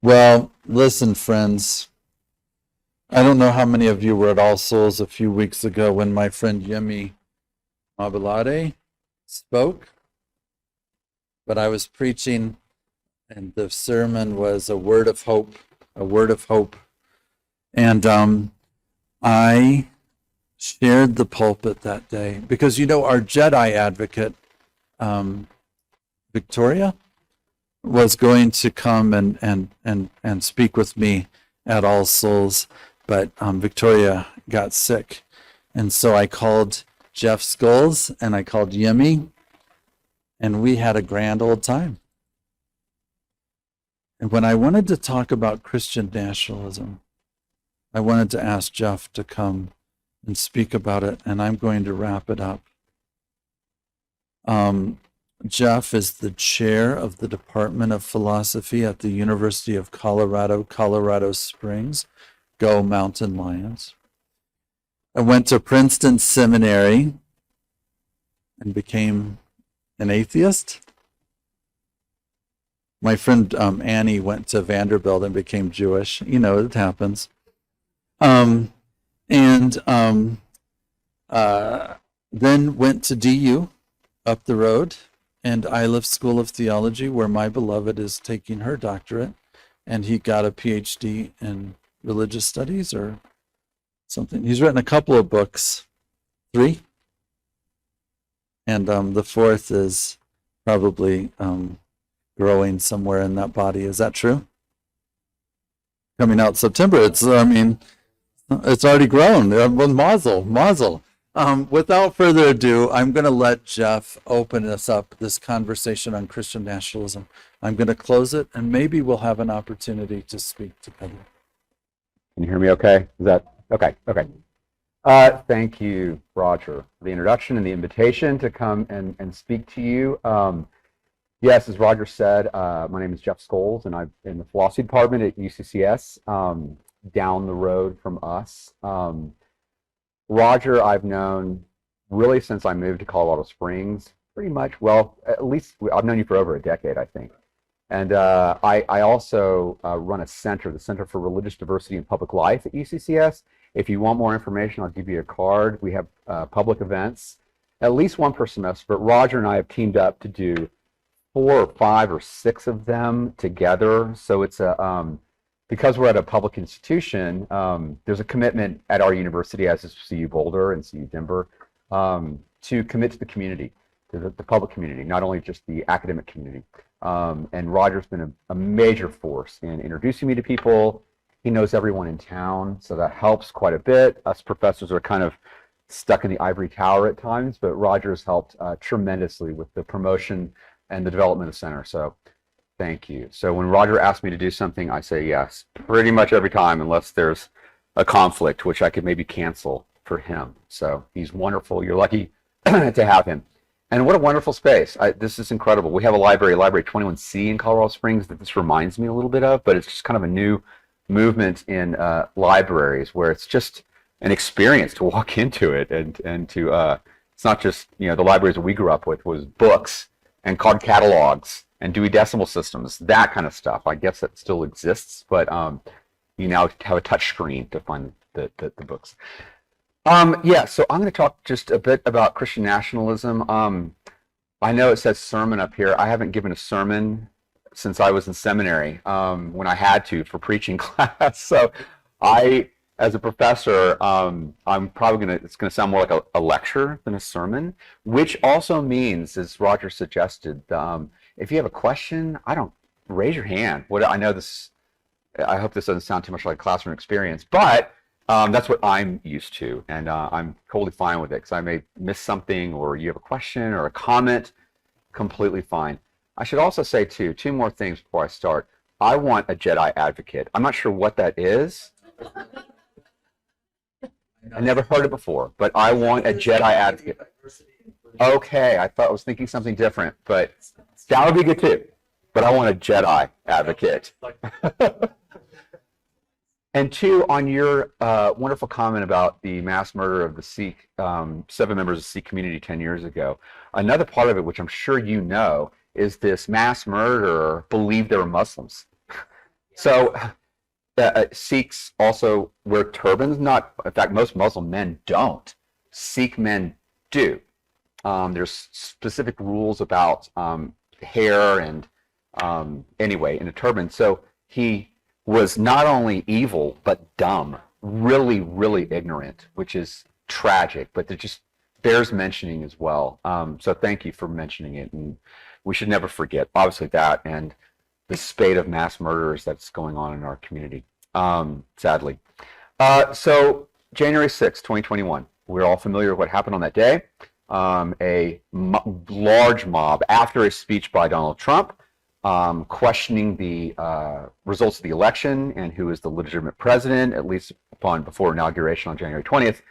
Well, listen, friends. I don't know how many of you were at All Souls a few weeks ago when my friend Yemi Mabalade spoke, but I was preaching, and the sermon was a word of hope, a word of hope. And I shared the pulpit that day because, our Jedi advocate, Victoria, was going to come and speak with me at All Souls, but Victoria got sick. And so I called Jeff Scholes and I called Yemi, and we had a grand old time. And when I wanted to talk about Christian nationalism, I wanted to ask Jeff to come and speak about it, and I'm going to wrap it up. Jeff is the chair of the Department of Philosophy at the University of Colorado, Colorado Springs. Go Mountain Lions. I went to Princeton Seminary and became an atheist. My friend Annie went to Vanderbilt and became Jewish. It happens. Then went to DU up the road and Iliff School of Theology, where my beloved is taking her doctorate, and he got a PhD in religious studies or something. He's written a couple of books, 3, and the 4th is probably growing somewhere in that body. Is that true? Coming out September. It's already grown. Mazel. Without further ado, I'm going to let Jeff open us up this conversation on Christian nationalism. I'm going to close it, and maybe we'll have an opportunity to speak together. Can you hear me okay? Is that okay? Okay. Thank you, Roger, for the introduction and the invitation to come and speak to you. Yes, as Roger said, my name is Jeff Scholes, and I'm in the philosophy department at UCCS, down the road from us. Roger, I've known really since I moved to Colorado Springs, pretty much. Well, at least I've known you for over a decade, I think. And I also run a center, the Center for Religious Diversity and Public Life at UCCS. If you want more information, I'll give you a card. We have public events, at least one per semester, but Roger and I have teamed up to do 4 or 5 or 6 of them together. So it's because we're at a public institution, there's a commitment at our university, as is CU Boulder and CU Denver, to commit to the community, to the public community, not only just the academic community. And Roger's been a major force in introducing me to people. He knows everyone in town, so that helps quite a bit. Us professors are kind of stuck in the ivory tower at times, but Roger's helped tremendously with the promotion and the development of the center. So thank you. So when Roger asks me to do something, I say yes, pretty much every time, unless there's a conflict, which I could maybe cancel for him. So he's wonderful. You're lucky to have him. And what a wonderful space. This is incredible. We have a library 21C in Colorado Springs that this reminds me a little bit of, but it's just kind of a new movement in libraries where it's just an experience to walk into it and to, it's not just, the libraries that we grew up with was books and card catalogs and Dewey Decimal Systems, that kind of stuff. I guess that still exists, but you now have a touch screen to find the books. Yeah, so I'm going to talk just a bit about Christian nationalism. I know it says sermon up here. I haven't given a sermon since I was in seminary when I had to for preaching class. So as a professor, I'm probably it's going to sound more like a lecture than a sermon, which also means, as Roger suggested, if you have a question, raise your hand. I hope this doesn't sound too much like a classroom experience, but that's what I'm used to, and I'm totally fine with it, because I may miss something, or you have a question or a comment, completely fine. I should also say, two more things before I start. I want a Jedi advocate. I'm not sure what that is. I never heard it before, but I want a Jedi advocate. Okay, I was thinking something different, but that would be good too. But I want a Jedi advocate. And 2, on your wonderful comment about the mass murder of the Sikh, 7 members of the Sikh community 10 years ago, another part of it, which I'm sure you know, is this mass murderer believed they were Muslims. So Sikhs also wear turbans. Not, in fact, most Muslim men don't. Sikh men do. There's specific rules about hair and anyway in a turban. So he was not only evil but dumb, really, really ignorant, which is tragic. But it just bears mentioning as well. So thank you for mentioning it, and we should never forget, obviously, that and the spate of mass murderers that's going on in our community, sadly. So January 6, 2021, we're all familiar with what happened on that day. A large mob after a speech by Donald Trump questioning the results of the election and who is the legitimate president, at least before inauguration on January 20th,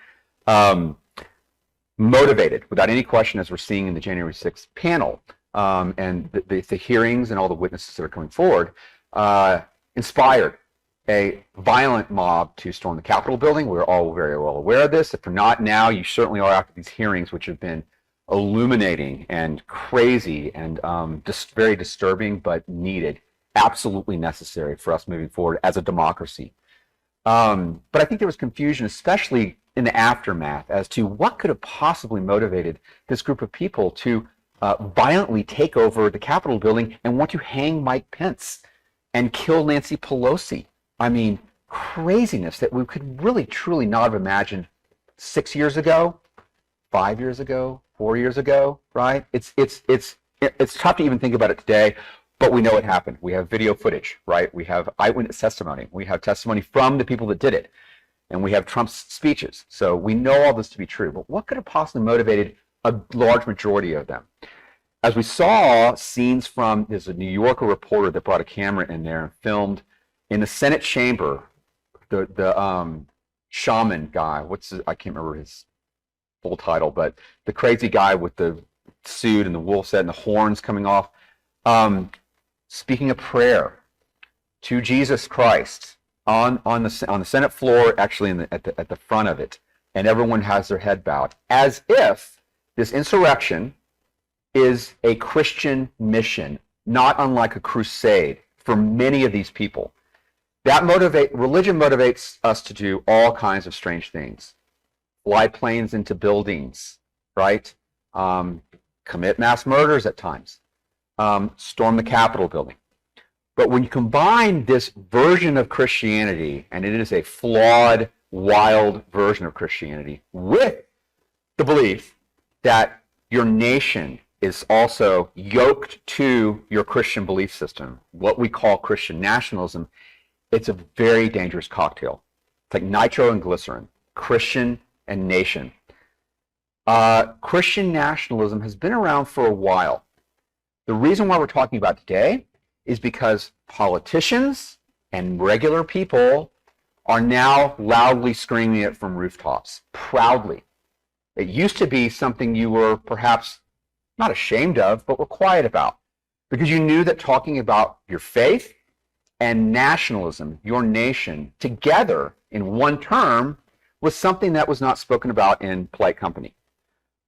motivated, without any question, as we're seeing in the January 6th panel, and the hearings and all the witnesses that are coming forward, inspired a violent mob to storm the Capitol building. We're all very well aware of this. If you're not now, you certainly are after these hearings, which have been illuminating and crazy and just very disturbing, but needed, absolutely necessary for us moving forward as a democracy. But I think there was confusion, especially in the aftermath, as to what could have possibly motivated this group of people to violently take over the Capitol building and want to hang Mike Pence and kill Nancy Pelosi. I mean, craziness that we could really, truly not have imagined 6 years ago, 5 years ago, 4 years ago, right? It's tough to even think about it today, but we know it happened. We have video footage, right? We have eyewitness testimony. We have testimony from the people that did it. And we have Trump's speeches. So we know all this to be true. But what could have possibly motivated a large majority of them? As we saw scenes from, there's a New Yorker reporter that brought a camera in there and filmed in the Senate chamber, the shaman guy, I can't remember his full title, but the crazy guy with the suit and the wolf head and the horns coming off, speaking a prayer to Jesus Christ on the Senate floor, actually at the front of it, and everyone has their head bowed, as if this insurrection is a Christian mission, not unlike a crusade for many of these people. Religion motivates us to do all kinds of strange things. Fly planes into buildings, right? Commit mass murders at times. Storm the Capitol building. But when you combine this version of Christianity, and it is a flawed, wild version of Christianity, with the belief that your nation is also yoked to your Christian belief system, what we call Christian nationalism, it's a very dangerous cocktail. It's like nitro and glycerin, Christian and nation. Christian nationalism has been around for a while. The reason why we're talking about today is because politicians and regular people are now loudly screaming it from rooftops, proudly. It used to be something you were perhaps not ashamed of, but were quiet about, because you knew that talking about your faith and nationalism, your nation, together in one term was something that was not spoken about in polite company.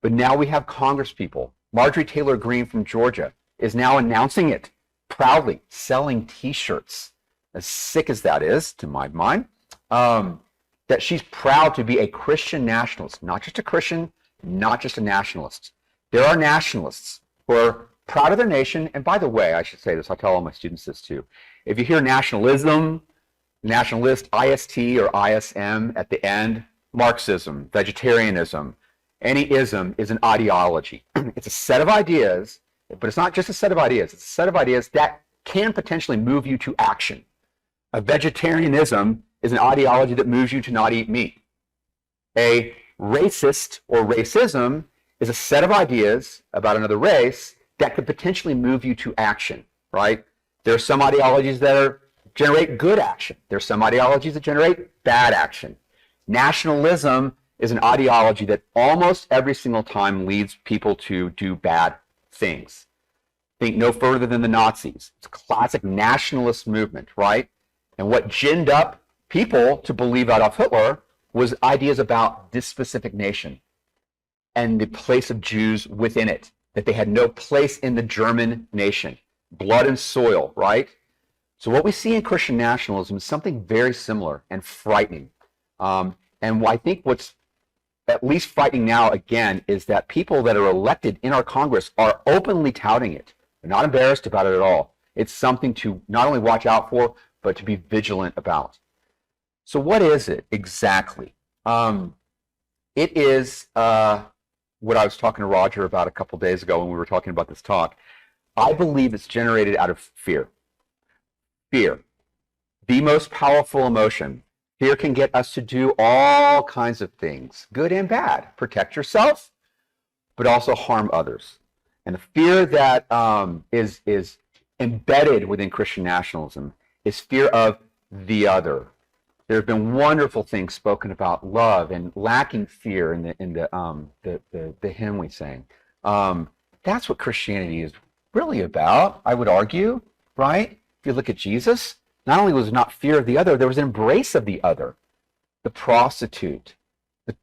But now we have congresspeople. Marjorie Taylor Greene from Georgia is now announcing it proudly, selling T-shirts, as sick as that is, to my mind, that she's proud to be a Christian nationalist, not just a Christian, not just a nationalist. There are nationalists who are proud of their nation, and by the way, I should say this, I tell all my students this too. If you hear nationalism, nationalist, IST or ISM at the end, Marxism, vegetarianism, any ism is an ideology. It's a set of ideas, but it's not just a set of ideas. It's a set of ideas that can potentially move you to action. A vegetarianism is an ideology that moves you to not eat meat. A racist or racism is a set of ideas about another race that could potentially move you to action, right? There are some ideologies that generate good action. There are some ideologies that generate bad action. Nationalism is an ideology that almost every single time leads people to do bad things. Think no further than the Nazis. It's a classic nationalist movement, right? And what ginned up people to believe Adolf Hitler was ideas about this specific nation and the place of Jews within it, that they had no place in the German nation. Blood and soil, right? So what we see in Christian nationalism is something very similar and frightening. And I think what's at least frightening now, again, is that people that are elected in our Congress are openly touting it. They're not embarrassed about it at all. It's something to not only watch out for, but to be vigilant about. So what is it exactly? It is what I was talking to Roger about a couple days ago when we were talking about this talk. I believe it's generated out of fear. Fear, the most powerful emotion. Fear can get us to do all kinds of things, good and bad. Protect yourself, but also harm others. And the fear that is embedded within Christian nationalism is fear of the other. There have been wonderful things spoken about love and lacking fear in the hymn we sang. That's what Christianity is really about, I would argue, right? If you look at Jesus, not only was there not fear of the other, there was an embrace of the other. The prostitute,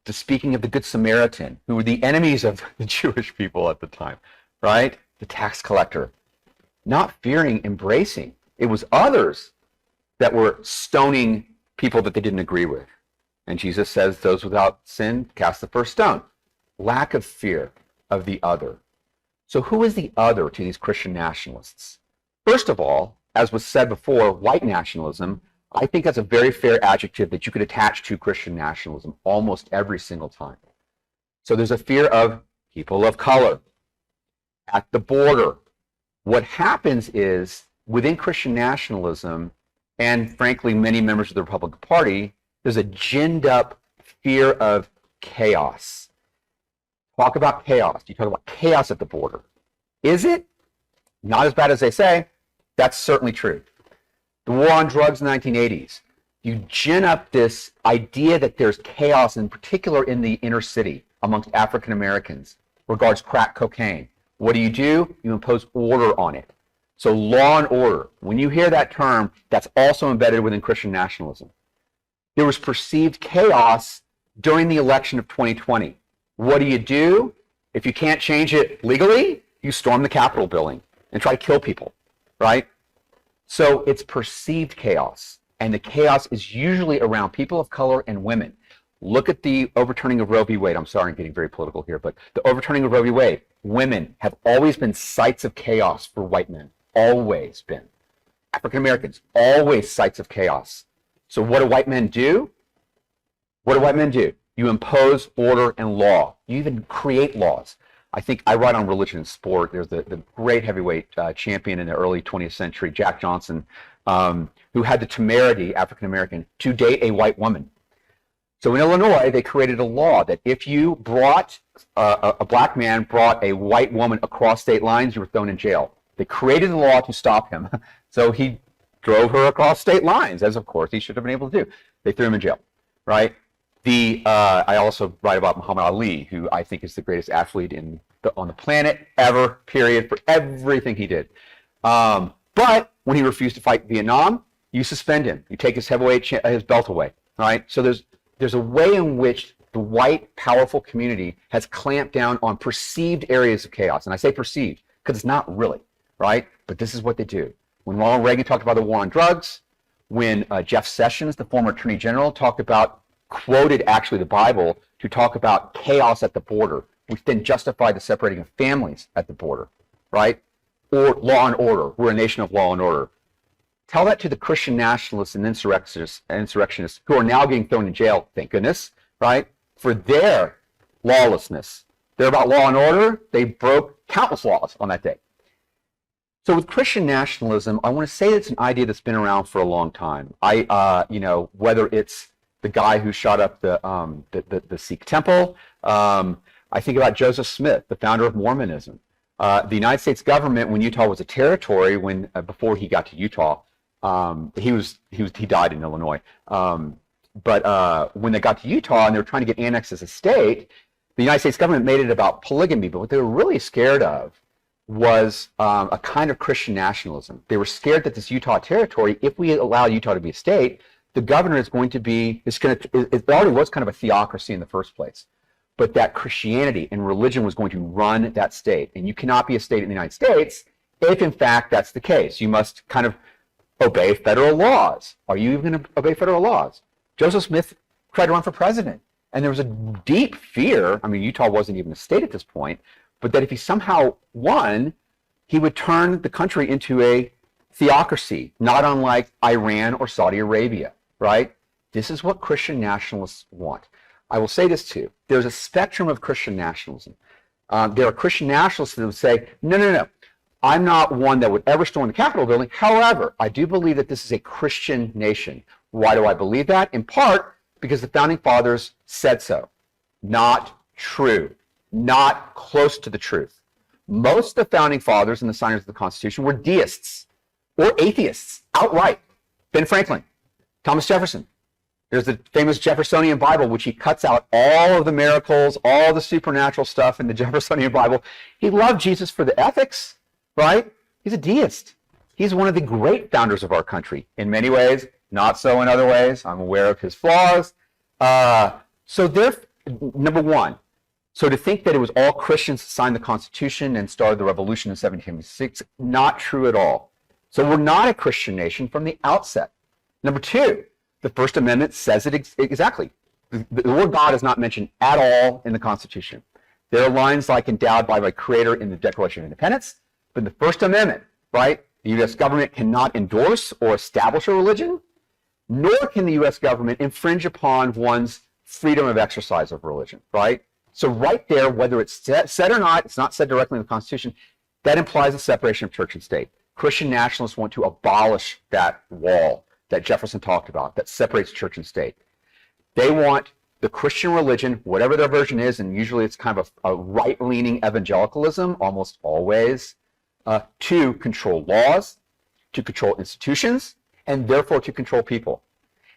the speaking of the Good Samaritan, who were the enemies of the Jewish people at the time, right? The tax collector. Not fearing, embracing. It was others that were stoning people that they didn't agree with. And Jesus says, those without sin cast the first stone. Lack of fear of the other. So who is the other to these Christian nationalists? First of all, as was said before, white nationalism, I think that's a very fair adjective that you could attach to Christian nationalism almost every single time. So there's a fear of people of color at the border. What happens is, within Christian nationalism, and frankly, many members of the Republican Party, there's a ginned up fear of chaos. Talk about chaos. You talk about chaos at the border. Is it? Not as bad as they say. That's certainly true. The war on drugs in the 1980s. You gin up this idea that there's chaos, in particular in the inner city, amongst African Americans, regards crack cocaine. What do? You impose order on it. So law and order. When you hear that term, that's also embedded within Christian nationalism. There was perceived chaos during the election of 2020. What do? If you can't change it legally, you storm the Capitol building and try to kill people, right? So it's perceived chaos, and the chaos is usually around people of color and women. Look at the overturning of Roe v. Wade. I'm sorry, I'm getting very political here, but the overturning of Roe v. Wade. Women have always been sites of chaos for white men. Always been. African Americans, always sites of chaos. So what do white men do? What do white men do? You impose order and law. You even create laws. I think I write on religion and sport. There's the great heavyweight champion in the early 20th century, Jack Johnson, who had the temerity, African American, to date a white woman. So in Illinois, they created a law that if you brought, a black man brought a white woman across state lines, you were thrown in jail. They created a law to stop him. So he drove her across state lines, as of course he should have been able to do. They threw him in jail, right? I also write about Muhammad Ali, who I think is the greatest athlete on the planet ever, period, for everything he did. But when he refused to fight Vietnam, you suspend him. You take his his belt away, right? So there's a way in which the white, powerful community has clamped down on perceived areas of chaos. And I say perceived because it's not really, right? But this is what they do. When Ronald Reagan talked about the war on drugs, when Jeff Sessions, the former attorney general, quoted actually the Bible to talk about chaos at the border, which then justified the separating of families at the border, right? Or law and order. We're a nation of law and order. Tell that to the Christian nationalists and insurrectionists who are now getting thrown in jail, thank goodness, right? For their lawlessness. They're about law and order. They broke countless laws on that day. So with Christian nationalism, I want to say it's an idea that's been around for a long time. Whether it's the guy who shot up the Sikh temple, I think about Joseph Smith, the founder of Mormonism. The United States government, when Utah was a territory, before he got to Utah, he died in Illinois. But when they got to Utah and they were trying to get annexed as a state, the United States government made it about polygamy. But what they were really scared of was a kind of Christian nationalism. They were scared that this Utah territory, if we allow Utah to be a state, the governor is going to be, it already was kind of a theocracy in the first place, but that Christianity and religion was going to run that state. And you cannot be a state in the United States if, in fact, that's the case. You must kind of obey federal laws. Are you even going to obey federal laws? Joseph Smith tried to run for president, and there was a deep fear. I mean, Utah wasn't even a state at this point, but that if he somehow won, he would turn the country into a theocracy, not unlike Iran or Saudi Arabia, right? This is what Christian nationalists want. I will say this too. There's a spectrum of Christian nationalism. There are Christian nationalists that would say, no, no, no. I'm not one that would ever storm the Capitol building. However, I do believe that this is a Christian nation. Why do I believe that? In part, because the Founding Fathers said so. Not true. Not close to the truth. Most of the Founding Fathers and the signers of the Constitution were deists or atheists outright. Ben Franklin, Thomas Jefferson. There's the famous Jeffersonian Bible, which he cuts out all of the miracles, all the supernatural stuff in the Jeffersonian Bible. He loved Jesus for the ethics, right? He's a deist. He's one of the great founders of our country. In many ways, not so in other ways. I'm aware of his flaws. Number one, so to think that it was all Christians that signed the Constitution and started the revolution in 1776, not true at all. So we're not a Christian nation from the outset. Number two, the First Amendment says it exactly. The word God is not mentioned at all in the Constitution. There are lines like endowed by my Creator in the Declaration of Independence, but in the First Amendment, right, the U.S. government cannot endorse or establish a religion, nor can the U.S. government infringe upon one's freedom of exercise of religion, right? So right there, whether it's said or not, it's not said directly in the Constitution, that implies a separation of church and state. Christian nationalists want to abolish that wall that Jefferson talked about that separates church and state. They want the Christian religion, whatever their version is, and usually it's kind of a right-leaning evangelicalism, almost always, to control laws, to control institutions, and therefore to control people.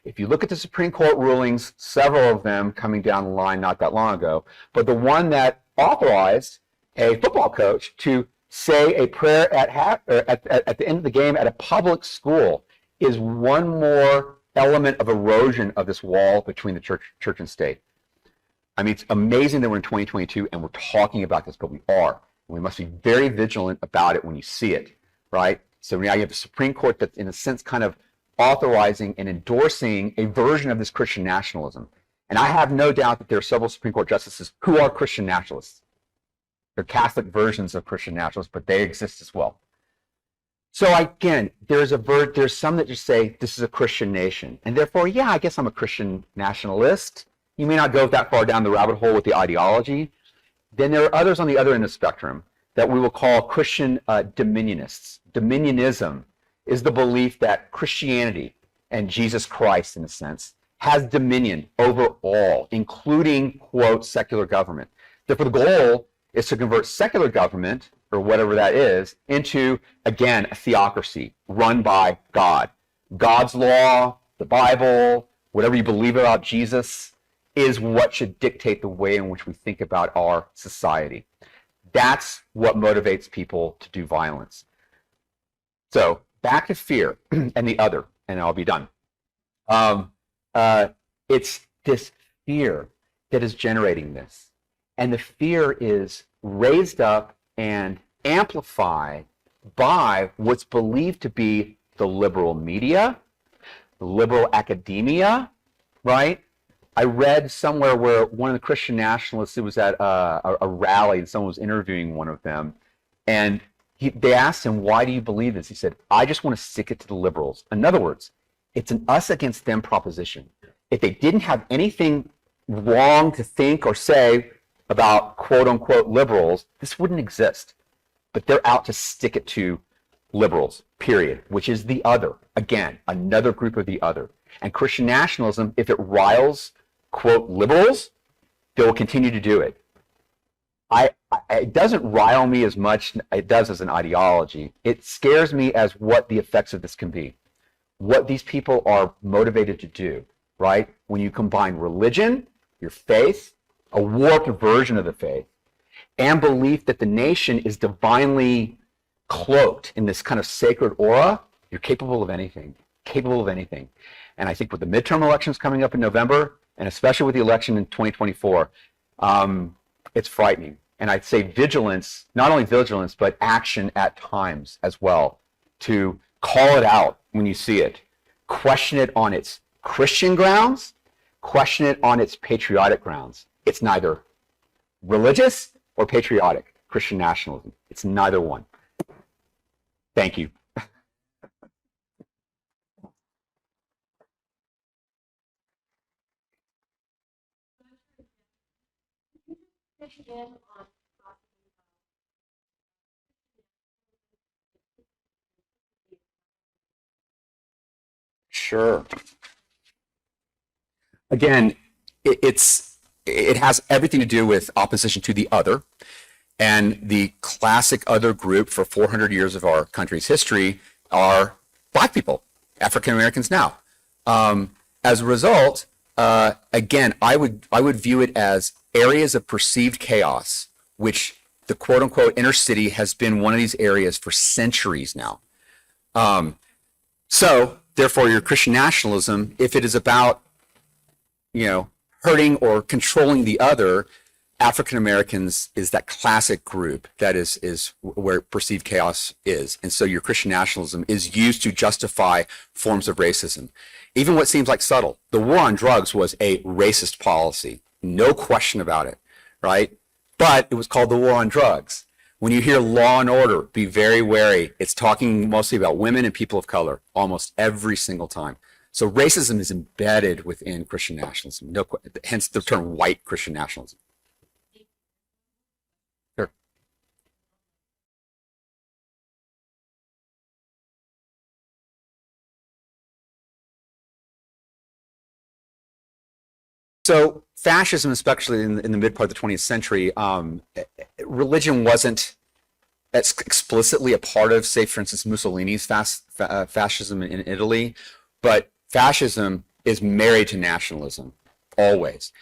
If you look at the Supreme Court rulings, several of them coming down the line not that long ago, but the one that authorized a football coach to say a prayer at the end of the game at a public school is one more element of erosion of this wall between the church and state. I mean, it's amazing that we're in 2022 and we're talking about this, but we are. We must be very vigilant about it when you see it, right? So now you have the Supreme Court that's in a sense kind of authorizing and endorsing a version of this Christian nationalism. And I have no doubt that there are several Supreme Court justices who are Christian nationalists. They're Catholic versions of Christian nationalists, but they exist as well. So again, there's some that just say this is a Christian nation, and therefore, yeah, I guess I'm a Christian nationalist. You may not go that far down the rabbit hole with the ideology. Then there are others on the other end of the spectrum that we will call Christian dominionists. Dominionism is the belief that Christianity and Jesus Christ, in a sense, has dominion over all, including, quote, secular government. Therefore, the goal is to convert secular government, or whatever that is, into, again, a theocracy run by God. God's law, the Bible, whatever you believe about Jesus, is what should dictate the way in which we think about our society. That's what motivates people to do violence. So, back to fear and the other, and I'll be done. It's this fear that is generating this. And the fear is raised up and amplified by what's believed to be the liberal media, the liberal academia, right? I read somewhere where one of the Christian nationalists, it was at a rally, and someone was interviewing one of them, and they asked him, why do you believe this? He said, I just want to stick it to the liberals. In other words, it's an us against them proposition. If they didn't have anything wrong to think or say about quote-unquote liberals, this wouldn't exist. But they're out to stick it to liberals, period, which is the other. Again, another group of the other. And Christian nationalism, if it riles, quote, liberals, they will continue to do it. It doesn't rile me as much as it does as an ideology. It scares me as what the effects of this can be. What these people are motivated to do, right? When you combine religion, your faith, a warped version of the faith, and belief that the nation is divinely cloaked in this kind of sacred aura, you're capable of anything, And I think with the midterm elections coming up in November, and especially with the election in 2024, it's frightening. And I'd say vigilance, not only vigilance, but action at times as well, to Call it out when you see it. Question it on its Christian grounds. Question it on its patriotic grounds. It's neither religious or patriotic. Christian nationalism. It's neither one. Thank you. Sure. Again, it has everything to do with opposition to the other. And the classic other group for 400 years of our country's history are Black people, African Americans now. As a result, again, I would view it as areas of perceived chaos, which the quote unquote inner city has been one of these areas for centuries now. So therefore, your Christian nationalism, if it is about, hurting or controlling the other, African Americans is that classic group that is where perceived chaos is. And so your Christian nationalism is used to justify forms of racism. Even what seems like subtle. The war on drugs was a racist policy. No question about it, right? But it was called the war on drugs. When you hear law and order, be very wary. It's talking mostly about women and people of color almost every single time. So racism is embedded within Christian nationalism. No, hence the term white Christian nationalism. Sure. So fascism, especially in the mid part of the 20th century, religion wasn't explicitly a part of, say, for instance, Mussolini's fascism in Italy, but fascism is married to nationalism, always.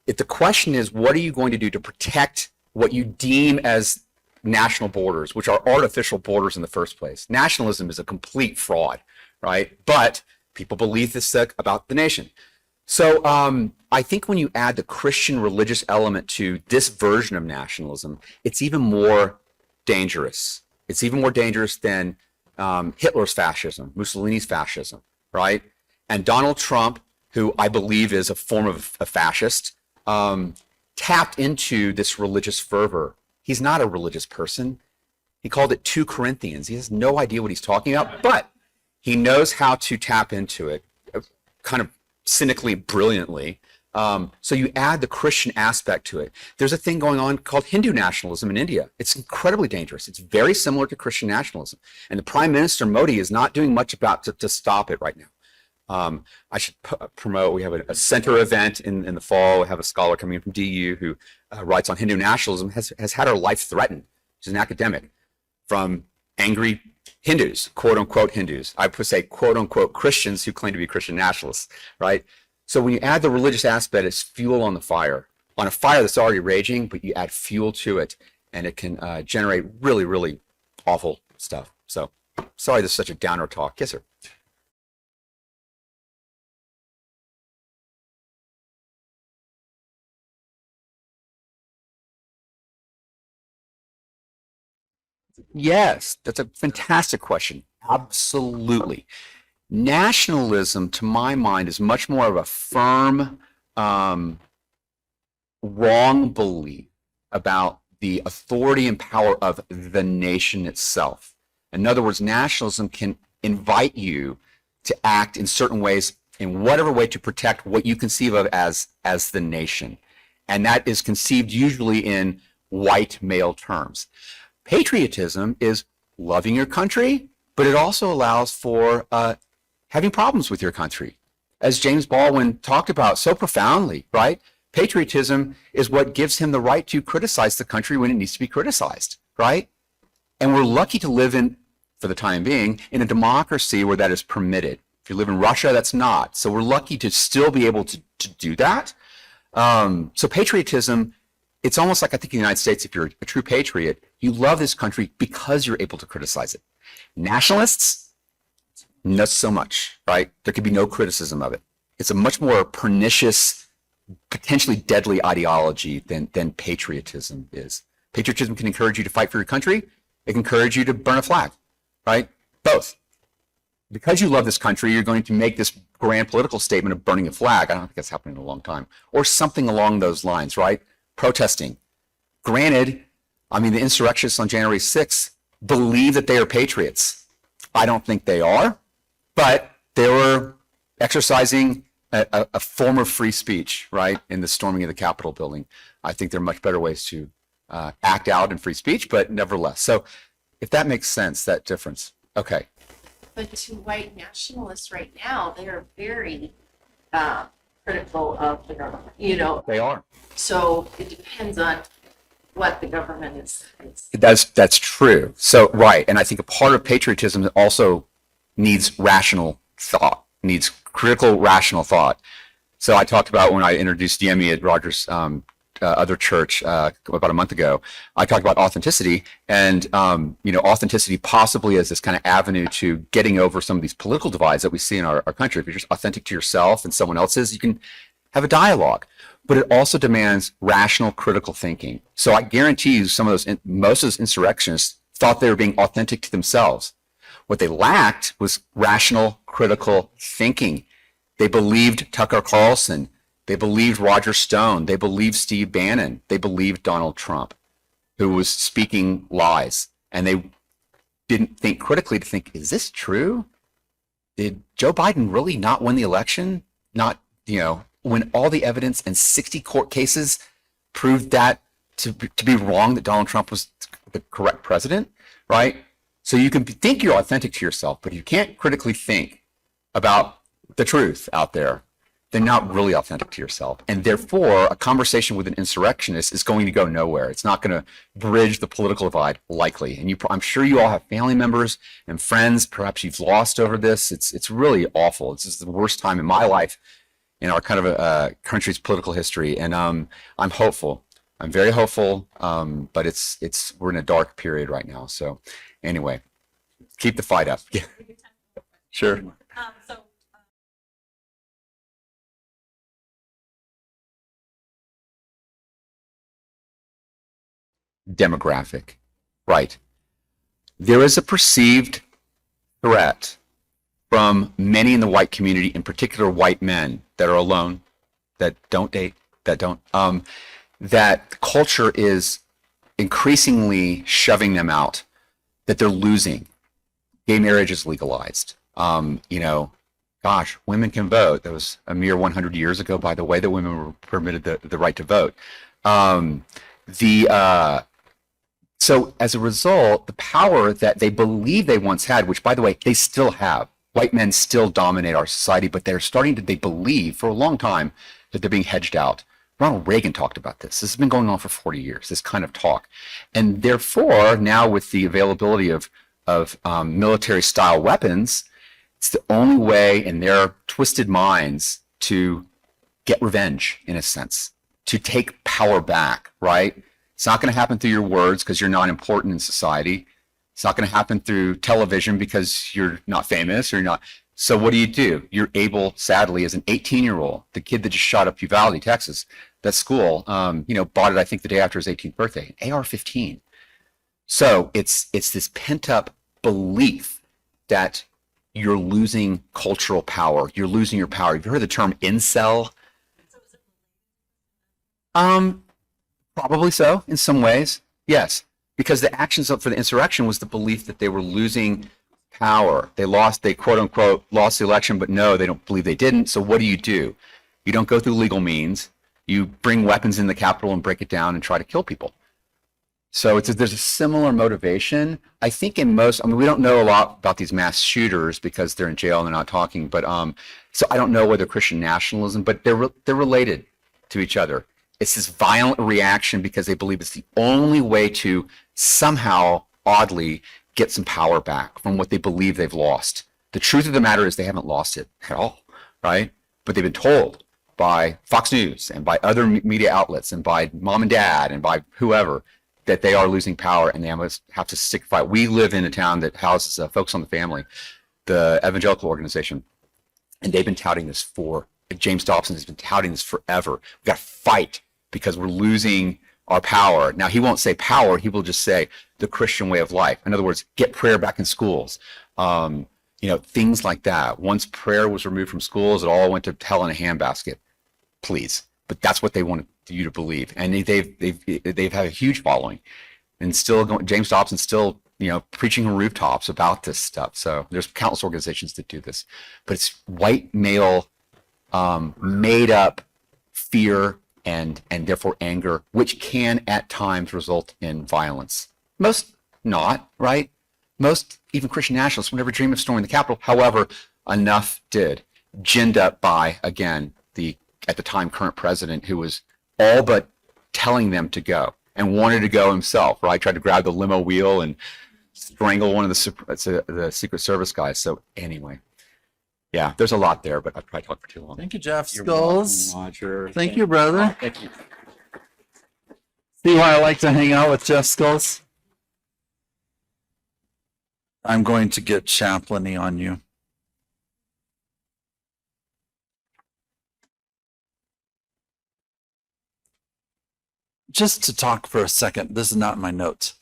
If the question is, what are you going to do to protect what you deem as national borders, which are artificial borders in the first place? Nationalism is a complete fraud, right? But people believe this about the nation. So I think when you add the Christian religious element to this version of nationalism, it's even more dangerous. It's even more dangerous than Hitler's fascism, Mussolini's fascism, right? And Donald Trump, who I believe is a form of a fascist, tapped into this religious fervor. He's not a religious person. He called it 2 Corinthians. He has no idea what he's talking about, but he knows how to tap into it kind of cynically, brilliantly. So you add the Christian aspect to it. There's a thing going on called Hindu nationalism in India. It's incredibly dangerous. It's very similar to Christian nationalism. And the Prime Minister Modi is not doing much about to stop it right now. I should promote, we have a center event in the fall. We have a scholar coming in from DU who writes on Hindu nationalism, has had her life threatened. She's an academic from angry Hindus, quote unquote Hindus. I would say quote unquote Christians who claim to be Christian nationalists, right? So when you add the religious aspect, it's fuel on a fire that's already raging, but you add fuel to it and it can generate really, really awful stuff. So sorry this is such a downer talk. Yes, sir. Yes, that's a fantastic question. Absolutely. Nationalism, to my mind, is much more of a firm, wrong belief about the authority and power of the nation itself. In other words, nationalism can invite you to act in certain ways, in whatever way, to protect what you conceive of as the nation. And that is conceived usually in white male terms. Patriotism is loving your country, but it also allows for having problems with your country. As James Baldwin talked about so profoundly, right? Patriotism is what gives him the right to criticize the country when it needs to be criticized, right? And we're lucky to live in, for the time being, in a democracy where that is permitted. If you live in Russia, that's not. So we're lucky to still be able to do that. So patriotism, it's almost like, I think in the United States, if you're a true patriot, you love this country because you're able to criticize it. Nationalists, not so much, right? There could be no criticism of it. It's a much more pernicious, potentially deadly ideology than patriotism is. Patriotism can encourage you to fight for your country. It can encourage you to burn a flag, right? Both. because you love this country, you're going to make this grand political statement of burning a flag. I don't think that's happened in a long time, or something along those lines, right? Protesting. Granted, I mean, the insurrectionists on January 6th believe that they are patriots. I don't think they are, but they were exercising a form of free speech, right, in the storming of the Capitol building. I think there are much better ways to act out in free speech, but nevertheless. So if that makes sense, that difference. Okay. But to white nationalists right now, they are very critical of the government, you know. They are. So it depends on what the government is. That's true. So, right. And I think a part of patriotism also needs rational thought, needs critical, rational thought. So I talked about when I introduced Yemi at Rogers' other church about a month ago, I talked about authenticity and, authenticity possibly as this kind of avenue to getting over some of these political divides that we see in our country. If you're just authentic to yourself and someone else is, you can have a dialogue. But it also demands rational, critical thinking. So I guarantee you most of those insurrectionists thought they were being authentic to themselves. What they lacked was rational, critical thinking. They believed Tucker Carlson. They believed Roger Stone. They believed Steve Bannon. They believed Donald Trump, who was speaking lies. And they didn't think critically to think, is this true? Did Joe Biden really not win the election? Not, when all the evidence and 60 court cases proved that to be wrong, that Donald Trump was the correct president, right? So you can think you're authentic to yourself, but you can't critically think about the truth out there, then not really authentic to yourself. And therefore, a conversation with an insurrectionist is going to go nowhere. It's not going to bridge the political divide, likely. And I'm sure you all have family members and friends. Perhaps you've lost over this. It's really awful. It's just the worst time in my life, in our kind of country's political history. And I'm hopeful. I'm very hopeful. But we're in a dark period right now. So anyway, keep the fight up. Yeah. Sure. Demographic, right? There is a perceived threat from many in the white community, in particular white men that are alone, that don't date, that culture is increasingly shoving them out, that they're losing. Gay marriage is legalized. Gosh, women can vote. That was a mere 100 years ago, by the way, that women were permitted the right to vote. So as a result, the power that they believe they once had, which by the way, they still have, white men still dominate our society, but they believe for a long time that they're being hedged out. Ronald Reagan talked about this. This has been going on for 40 years, this kind of talk. And therefore, now with the availability of military style weapons, it's the only way in their twisted minds to get revenge, in a sense, to take power back, right? It's not going to happen through your words because you're not important in society. It's not going to happen through television because you're not famous or you're not. So what do? You're able, sadly, as an 18-year-old, the kid that just shot up Uvalde, Texas, that school, bought it, I think, the day after his 18th birthday, an AR-15. So it's this pent-up belief that you're losing cultural power. You're losing your power. Have you heard the term incel? Probably so, in some ways, yes. Because the actions for the insurrection was the belief that they were losing power. They quote unquote lost the election, but no, they don't believe they didn't. So what do? You don't go through legal means. You bring weapons in the Capitol and break it down and try to kill people. So there's a similar motivation. I think we don't know a lot about these mass shooters because they're in jail and they're not talking, but so I don't know whether Christian nationalism, but they're related to each other. It's this violent reaction because they believe it's the only way to somehow, oddly, get some power back from what they believe they've lost. The truth of the matter is they haven't lost it at all, right? But they've been told by Fox News and by other media outlets and by mom and dad and by whoever that they are losing power and they must have to stick fight. We live in a town that houses Focus on the Family, the evangelical organization, and they've been touting this James Dobson has been touting this forever. We've got to fight because we're losing our power. Now, he won't say power. He will just say the Christian way of life. In other words, get prayer back in schools. things like that. Once prayer was removed from schools, it all went to hell in a handbasket. Please, but that's what they wanted you to believe, and they've had a huge following, and still going. James Dobson's still preaching on rooftops about this stuff. So there's countless organizations that do this, but it's white male, made up fear and therefore anger, which can at times result in violence. Most not, right? Most, even Christian nationalists, would never dream of storming the Capitol. However, enough did, ginned up by, again, the at the time current president, who was all but telling them to go and wanted to go himself, right? Tried to grab the limo wheel and strangle one of the Secret Service guys. So anyway, yeah, there's a lot there, but I've probably talked for too long. Thank you, Jeff You're Scholes. welcome, Roger. Thank you, brother. Oh, thank you. See why I like to hang out with Jeff Scholes? I'm going to get chaplainy on you. Just to talk for a second, this is not in my notes.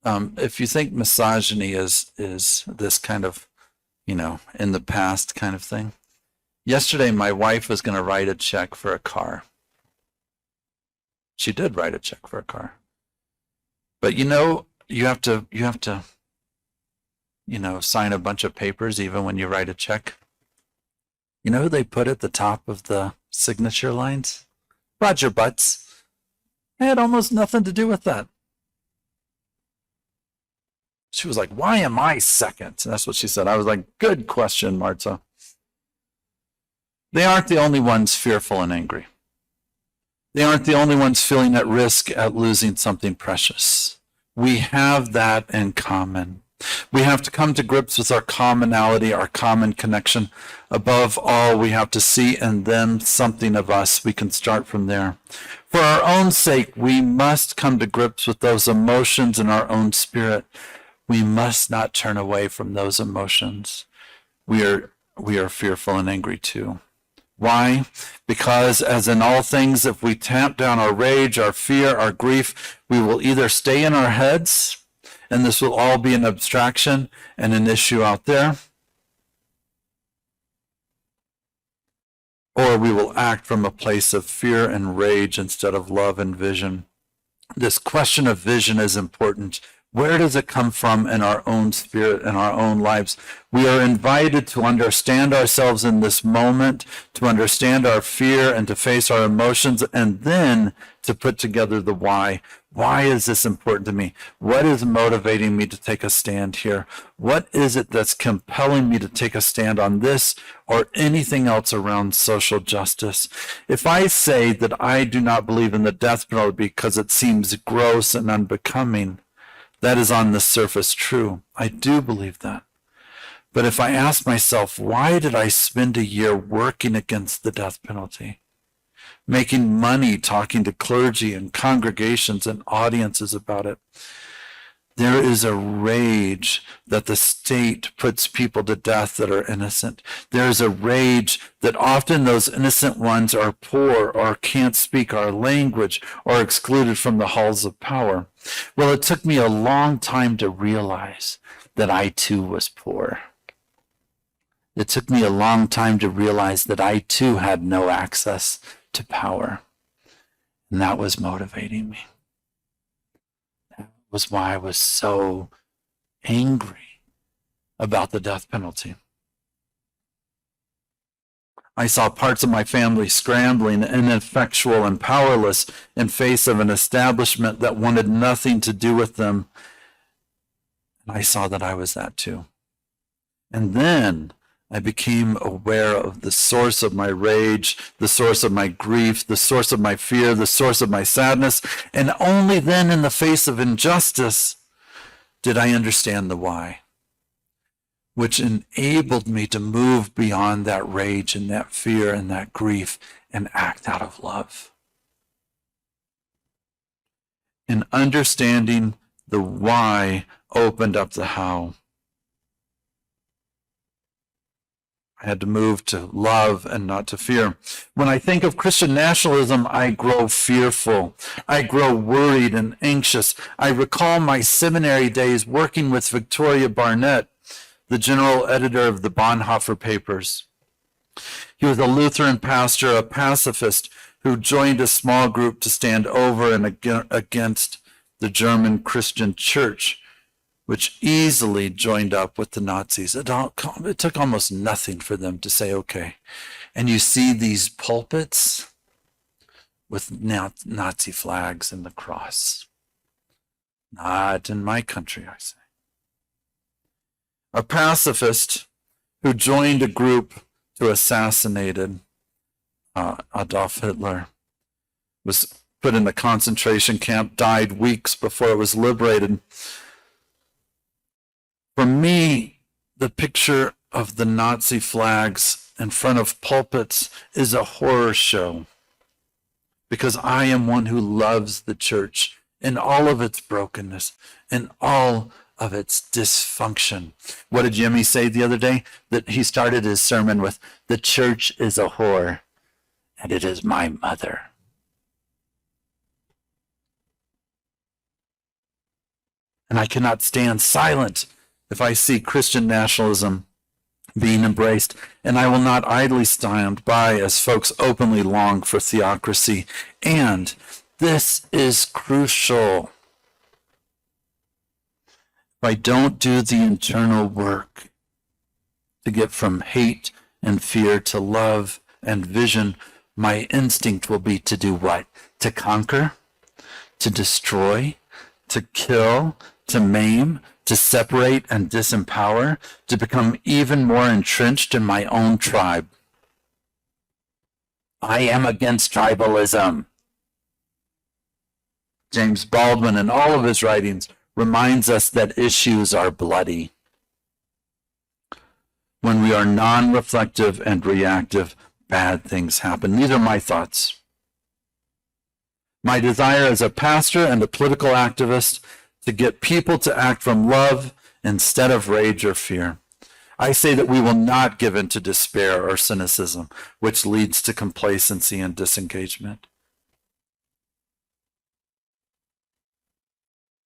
If you think misogyny is this kind of, in the past kind of thing. Yesterday, my wife was going to write a check for a car. She did write a check for a car. But you have to sign a bunch of papers even when you write a check. You know who they put at the top of the signature lines? Roger Butts. I had almost nothing to do with that. She was like, why am I second? And that's what she said. I was like, good question, Marta. They aren't the only ones fearful and angry. They aren't the only ones feeling at risk at losing something precious. We have that in common. We have to come to grips with our commonality, our common connection. Above all, we have to see in them something of us. We can start from there. For our own sake, we must come to grips with those emotions in our own spirit. We must not turn away from those emotions. We are fearful and angry too. Why? Because as in all things, if we tamp down our rage, our fear, our grief, we will either stay in our heads, and this will all be an abstraction and an issue out there, or we will act from a place of fear and rage instead of love and vision. This question of vision is important. Where does it come from in our own spirit, in our own lives? We are invited to understand ourselves in this moment, to understand our fear and to face our emotions, and then to put together the why. Why is this important to me? What is motivating me to take a stand here? What is it that's compelling me to take a stand on this or anything else around social justice? If I say that I do not believe in the death penalty because it seems gross and unbecoming, that is on the surface true. I do believe that. But if I ask myself, why did I spend a year working against the death penalty? Making money, talking to clergy and congregations and audiences about it. There is a rage that the state puts people to death that are innocent. There is a rage that often those innocent ones are poor or can't speak our language or excluded from the halls of power. Well, it took me a long time to realize that I too was poor. It took me a long time to realize that I too had no access to power. And that was motivating me. That was why I was so angry about the death penalty. I saw parts of my family scrambling, ineffectual and powerless in face of an establishment that wanted nothing to do with them. And I saw that I was that too. And then I became aware of the source of my rage, the source of my grief, the source of my fear, the source of my sadness. And only then, in the face of injustice, did I understand the why, which enabled me to move beyond that rage and that fear and that grief and act out of love. And understanding the why opened up the how. I had to move to love and not to fear. When I think of Christian nationalism, I grow fearful. I grow worried and anxious. I recall my seminary days working with Victoria Barnett, the general editor of the Bonhoeffer Papers. He was a Lutheran pastor, a pacifist who joined a small group to stand over and against the German Christian church, which easily joined up with the Nazis. It took almost nothing for them to say, okay. And you see these pulpits with Nazi flags and the cross. Not in my country, I say. A pacifist who joined a group to assassinate Adolf Hitler, was put in a concentration camp, died weeks before it was liberated. For me, the picture of the Nazi flags in front of pulpits is a horror show, because I am one who loves the church in all of its brokenness, in all of its dysfunction. What did Jimmy say the other day? That he started his sermon with, "The church is a whore, and it is my mother." And I cannot stand silent if I see Christian nationalism being embraced, and I will not idly stand by as folks openly long for theocracy. And this is crucial. If I don't do the internal work to get from hate and fear to love and vision, my instinct will be to do what? To conquer, to destroy, to kill, to maim, to separate and disempower, to become even more entrenched in my own tribe. I am against tribalism. James Baldwin, in all of his writings, reminds us that issues are bloody. When we are non-reflective and reactive, bad things happen. These are my thoughts. My desire as a pastor and a political activist to get people to act from love instead of rage or fear. I say that we will not give in to despair or cynicism, which leads to complacency and disengagement.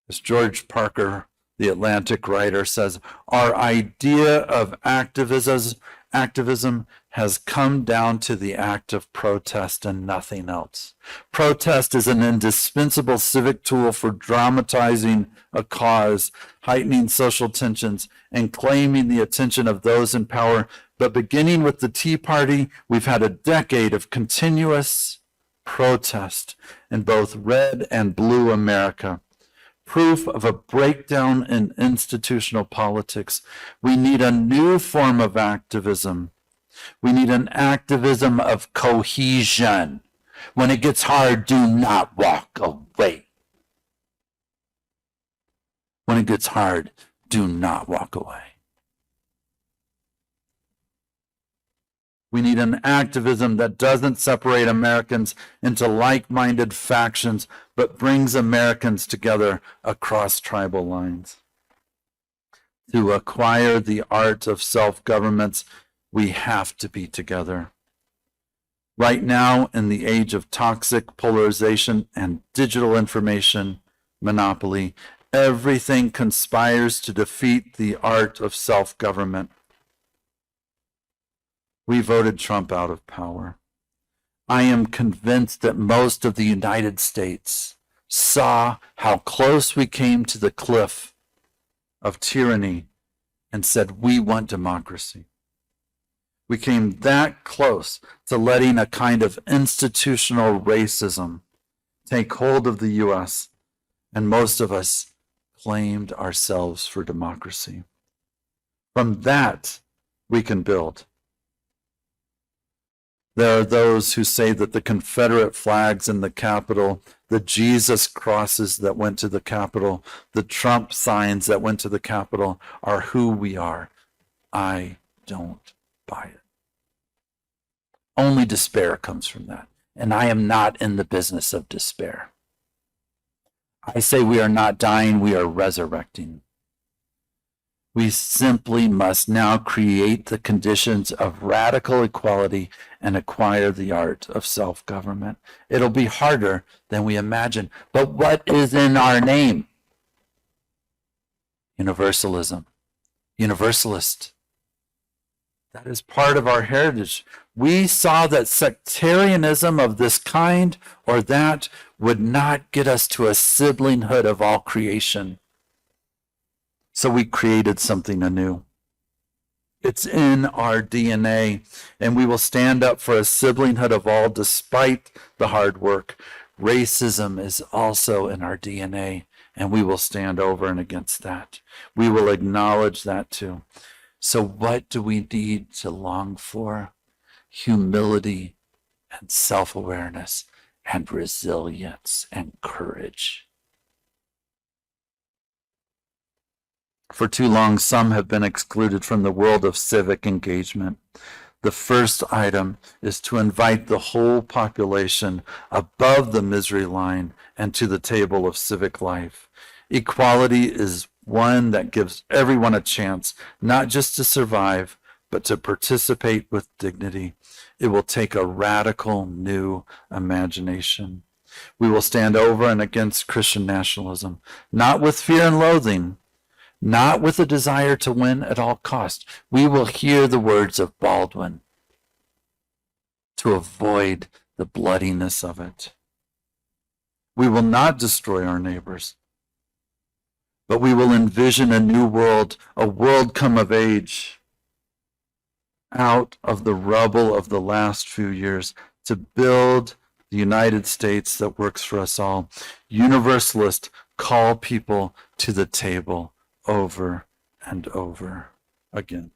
As George Parker, the Atlantic writer, says, our idea of activism has come down to the act of protest and nothing else. Protest is an indispensable civic tool for dramatizing a cause, heightening social tensions, and claiming the attention of those in power. But beginning with the Tea Party, we've had a decade of continuous protest in both red and blue America. Proof of a breakdown in institutional politics. We need a new form of activism. We need an activism of cohesion. When it gets hard, do not walk away. When it gets hard, do not walk away. We need an activism that doesn't separate Americans into like-minded factions, but brings Americans together across tribal lines. To acquire the art of self-governments, we have to be together. Right now, in the age of toxic polarization and digital information monopoly, everything conspires to defeat the art of self-government. We voted Trump out of power. I am convinced that most of the United States saw how close we came to the cliff of tyranny and said, we want democracy. We came that close to letting a kind of institutional racism take hold of the U.S., and most of us claimed ourselves for democracy. From that, we can build. There are those who say that the Confederate flags in the Capitol, the Jesus crosses that went to the Capitol, the Trump signs that went to the Capitol are who we are. I don't buy it. Only despair comes from that, and I am not in the business of despair. I say we are not dying, we are resurrecting. We simply must now create the conditions of radical equality and acquire the art of self-government. It'll be harder than we imagine. But what is in our name? Universalism, Universalist. That is part of our heritage. We saw that sectarianism of this kind or that would not get us to a siblinghood of all creation. So we created something anew. It's in our DNA, and we will stand up for a siblinghood of all despite the hard work. Racism is also in our DNA, and we will stand over and against that. We will acknowledge that too. So what do we need to long for? Humility and self-awareness and resilience and courage. For too long, some have been excluded from the world of civic engagement. The first item is to invite the whole population above the misery line and to the table of civic life. Equality is one that gives everyone a chance, not just to survive, but to participate with dignity. It will take a radical new imagination. We will stand over and against Christian nationalism, not with fear and loathing, not with a desire to win at all costs. We will hear the words of Baldwin to avoid the bloodiness of it. We will not destroy our neighbors, but we will envision a new world, a world come of age, out of the rubble of the last few years to build the United States that works for us all. Universalists call people to the table over and over again.